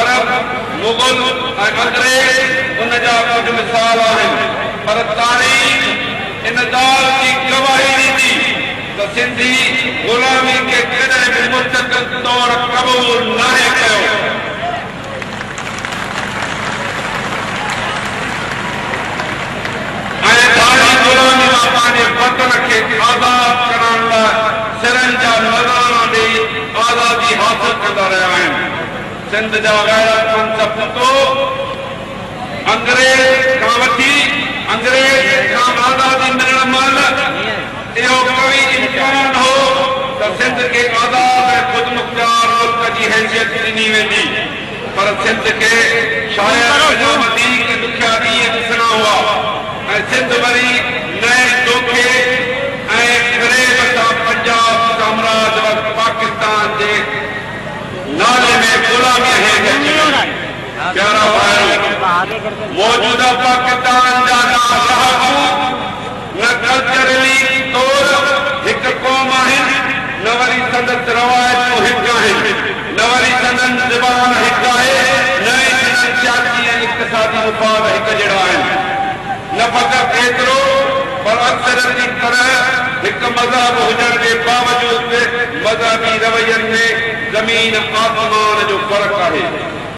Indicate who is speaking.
Speaker 1: अरब मुगल अंग्रेज उन जा कुछ मिसाल आहिनि पर तारीख़ इन ॻाल्हि जी गवाही ॾींदी त सिंधी ग़ुलामी खे कॾहिं बि मुस्तक़िल तौर क़बूल नाहे कयो। ऐं ॾाढी ग़ुलामी मां पंहिंजे वतन खे आज़ाद करण लाइ सिरनि जा नज़ारा ॾेई आज़ादी हासिल कंदा रहिया आहिनि। सिंध जा गैरतमंद सपूतो अंग्रेज खां वठी अंग्रेज खां आज़ादी मिलण महिल इहो कवि इम्कान हो त सिंध खे आज़ाद ऐं ख़ुदमुख्तियार मुल्क जी हैसियत ॾिनी वेंदी पर सिंध खे शायदि अञा वधीक ॾुखिया ॾींहं ॾिसणा हुआ ऐं सिंध वरी नए धोखे ऐं ग़रीब सां पंजाब साम्राज वक़्तु पाकिस्तान जे नाले में ग़ुलामीअ हेठि अची वई। प्यारा भाइयो, मौजूदा पाकिस्तान जा न कल्चरली तौर हिकु क़ौम आहिनि न वरी संदसि रवायतूं हिकु आहिनि न वरी संदन ज़बान हिकु आहे न ई सियासी ऐं इक़्तिसादी मुफ़ाद हिकु जहिड़ा आहिनि। न फ़क़ति एतिरो पर अक्सरती तरह हिकु मज़हब हुजण जे बावजूद बि मज़हबी रवैयनि में ज़मीन आसमान जो फ़र्क़ु आहे।